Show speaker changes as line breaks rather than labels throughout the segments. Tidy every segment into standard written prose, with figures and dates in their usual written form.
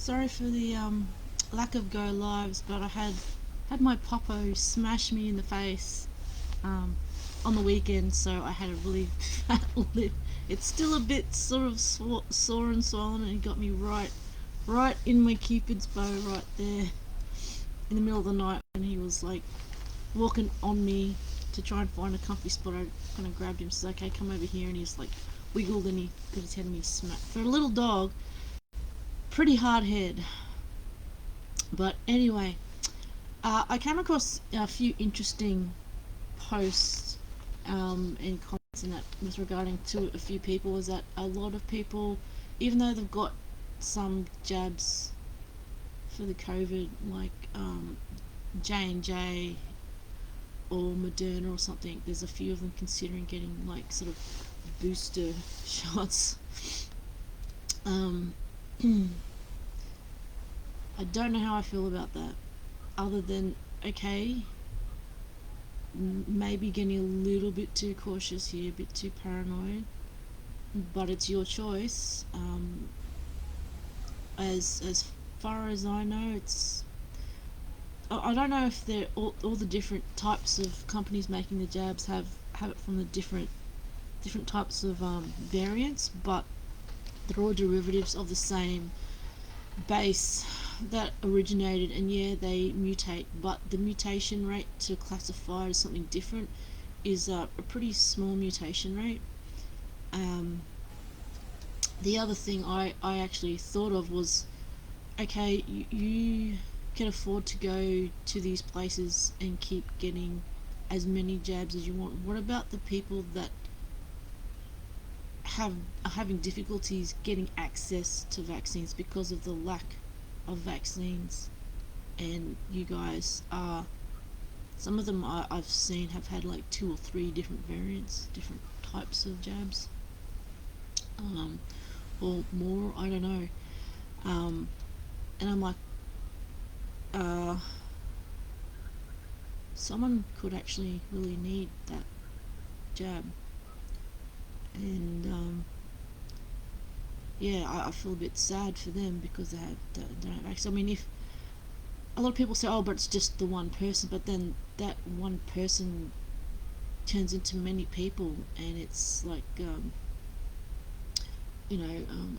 sorry for the lack of go lives, but I had my popo smash me in the face um, on the weekend, so I had a really fat lip. It's still a bit sort of sore and swollen, and it got me right in my cupid's bow right there in the middle of the night when he was like walking on me to try and find a comfy spot. I kind of grabbed him, said, "Okay, come over here," and he just like wiggled and he got his head in me smacked. For a little dog, pretty hard head. But anyway, I came across a few interesting posts and comments in that was regarding to a few people. Was that a lot of people, even though they've got some jabs for the COVID, like J&J or Moderna or something, there's a few of them considering getting like sort of booster shots. Um, I don't know how I feel about that, other than okay, maybe getting a little bit too cautious here, a bit too paranoid, but it's your choice. As far as I know, it's I don't know if they're all the different types of companies making the jabs have it from the different types of variants, but they're all derivatives of the same base that originated, and yeah, they mutate, but the mutation rate to classify as something different is a pretty small mutation rate. Um, the other thing I actually thought of was, okay, you can afford to go to these places and keep getting as many jabs as you want. What about the people that are having difficulties getting access to vaccines because of the lack of vaccines? And you guys are, some of them I've seen have had like 2 or 3 different variants, different types of jabs, um, or more, I don't know. And I'm like, uh, someone could actually really need that jab. And yeah, I feel a bit sad for them because don't have access. I mean, if a lot of people say, "Oh, but it's just the one person," but then that one person turns into many people, and it's like,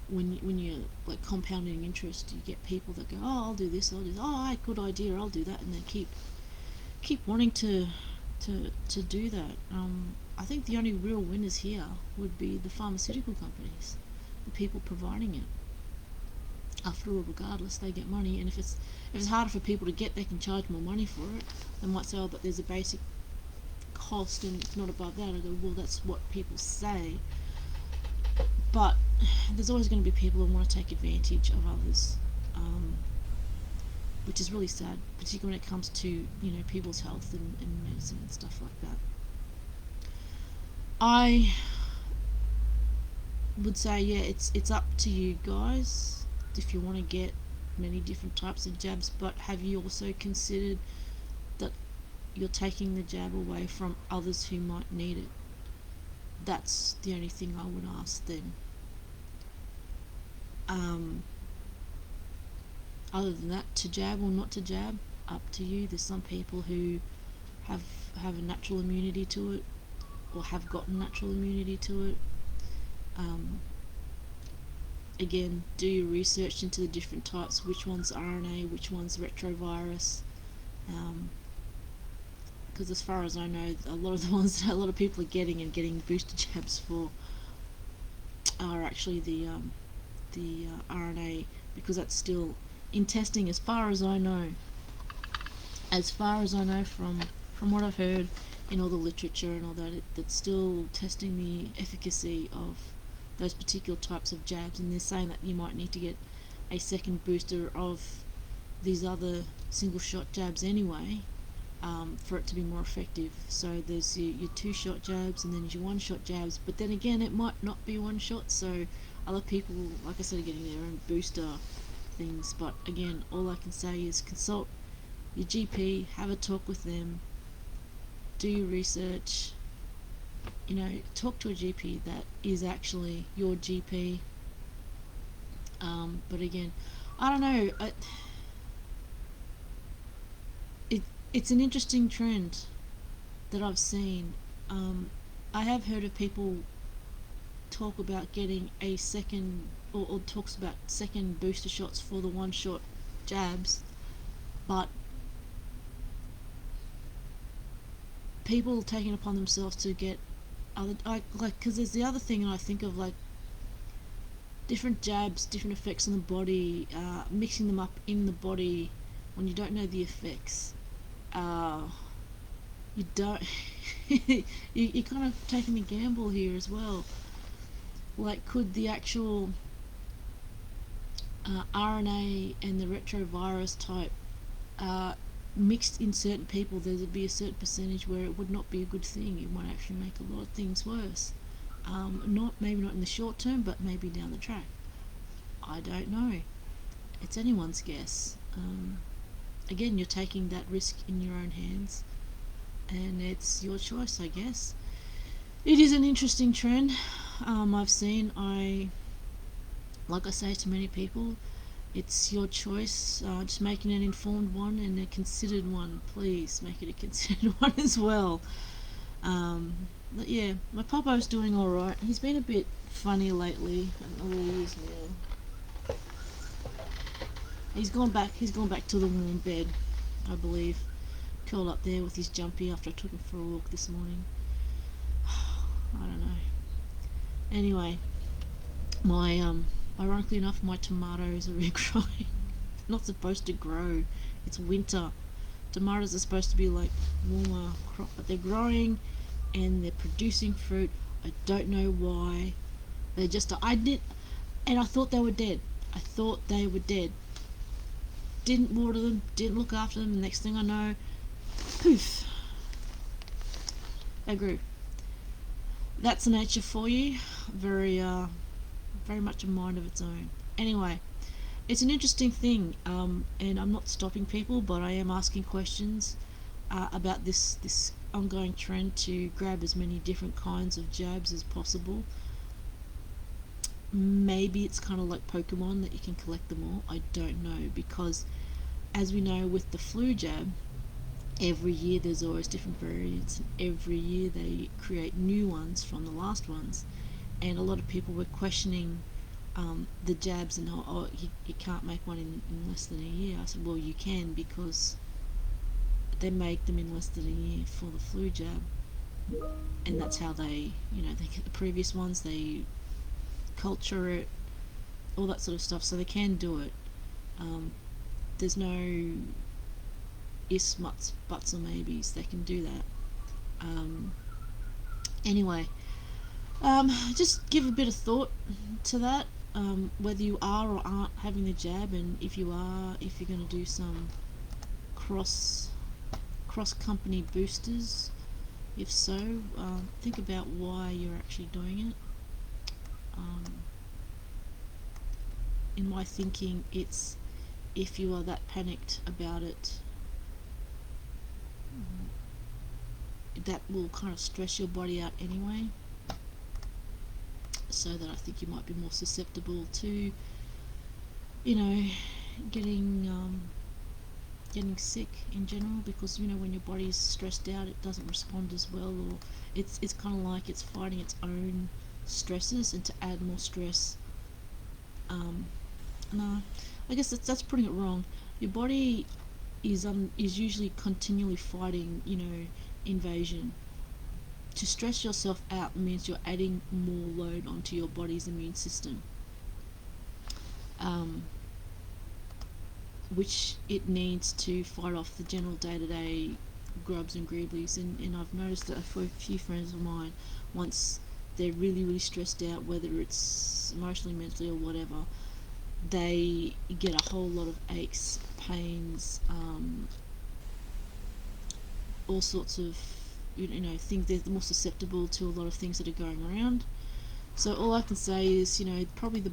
when you're like compounding interest, you get people that go, "Oh, I'll do this, I'll do this. Oh, good idea, I'll do that," and then keep wanting to do that. I think the only real winners here would be the pharmaceutical companies, the people providing it. After all, regardless, they get money, and if it's harder for people to get, they can charge more money for it. They might say, "Oh, but there's a basic cost, and it's not above that." I go, "Well, that's what people say, but there's always going to be people who want to take advantage of others." Which is really sad, particularly when it comes to people's health and medicine and stuff like that. I would say, yeah, it's up to you guys if you want to get many different types of jabs, but have you also considered that you're taking the jab away from others who might need it? That's the only thing I would ask then. Other than that, to jab or not to jab, up to you. There's some people who have have a natural immunity to it, or have gotten natural immunity to it. Um, Again, do your research into the different types, which one's RNA, which one's retrovirus. Because as far as I know, a lot of the ones that a lot of people are getting booster jabs for are actually the RNA, because that's still in testing, as far as I know. As far as I know from what I've heard in all the literature and all that, that's still testing the efficacy of those particular types of jabs, and they're saying that you might need to get a second booster of these other single shot jabs anyway, for it to be more effective. So there's your 2 shot jabs, and then your 1 shot jabs, but then again, it might not be 1 shot, so other people, like I said, are getting their own booster things. But again, all I can say is consult your GP, have a talk with them, do your research, talk to a GP that is actually your GP. But again, I don't know. It's an interesting trend that I've seen. I have heard of people talk about getting a second, or talks about second booster shots for the one shot jabs, but people taking it upon themselves to get other, because there's the other thing I think of, like different jabs, different effects on the body, mixing them up in the body when you don't know the effects. Uh, you don't. You're kind of taking a gamble here as well. Like, could the actual RNA and the retrovirus type mixed in certain people, there would be a certain percentage where it would not be a good thing. It might actually make a lot of things worse. Maybe not in the short term, but maybe down the track. I don't know. It's anyone's guess. Again, you're taking that risk in your own hands, and it's your choice, I guess. It is an interesting trend. I've seen. Like I say to many people, it's your choice. Just making an informed one and a considered one. Please make it a considered one as well. But yeah, my Popo's doing all right. He's been a bit funny lately. I don't know where he is now. He's gone back. He's gone back to the warm bed, I believe. Curled up there with his jumpy after I took him for a walk this morning. I don't know. Anyway, my ironically enough, my tomatoes are regrowing. Not supposed to grow. It's winter. Tomatoes are supposed to be like warmer crop, but they're growing and they're producing fruit. I don't know why. They just I did, and I thought they were dead. I thought they were dead. Didn't water them. Didn't look after them. The next thing I know, poof, they grew. That's nature for you. Very much a mind of its own. Anyway, it's an interesting thing, and I'm not stopping people, but I am asking questions about this ongoing trend to grab as many different kinds of jabs as possible. Maybe it's kind of like Pokemon that you can collect them all. I don't know, because as we know with the flu jab, every year there's always different variants, and every year they create new ones from the last ones. And a lot of people were questioning the jabs and you can't make one in less than a year. I said, well, you can, because they make them in less than a year for the flu jab, and that's how they get the previous ones, they culture it, all that sort of stuff, so they can do it. There's no ifs, buts or maybes. They can do that. Anyway, just give a bit of thought to that, whether you are or aren't having the jab, and if you are, if you're going to do some cross company boosters. If so, think about why you're actually doing it. In my thinking, it's if you are that panicked about it, that will kind of stress your body out anyway, so that I think you might be more susceptible to getting sick in general, because when your body's stressed out, it doesn't respond as well, or it's kind of like it's fighting its own stresses, and to add more stress, no, I guess that's putting it wrong. Your body is usually continually fighting invasion. To stress yourself out means you're adding more load onto your body's immune system, which it needs to fight off the general day-to-day grubs and greeblies. And I've noticed that for a few friends of mine, once they're really, really stressed out, whether it's emotionally, mentally, or whatever, they get a whole lot of aches, pains, all sorts of things. They're more susceptible to a lot of things that are going around. So all I can say is, probably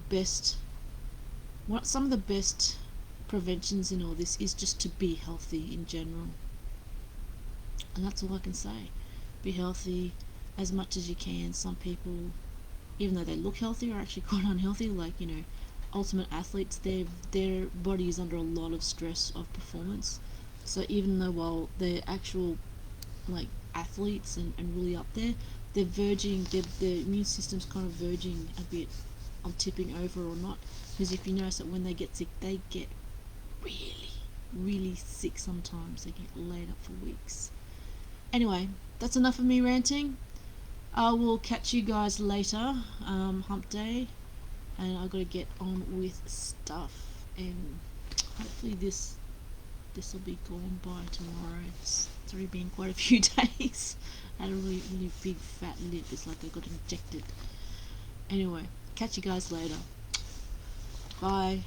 some of the best preventions in all this is just to be healthy in general, and that's all I can say. Be healthy as much as you can. Some people, even though they look healthy, are actually quite unhealthy, like ultimate athletes, their body is under a lot of stress of performance. So even though while they're actual like athletes and really up there, they're verging, their immune system's kind of verging a bit on tipping over or not. Because if you notice that when they get sick, they get really, really sick sometimes. They get laid up for weeks. Anyway, that's enough of me ranting. I will catch you guys later, hump day, and I've got to get on with stuff, and hopefully this will be gone by tomorrow. It's already been quite a few days. I had a really, really big fat lip. It's like I got injected. Anyway, catch you guys later. Bye.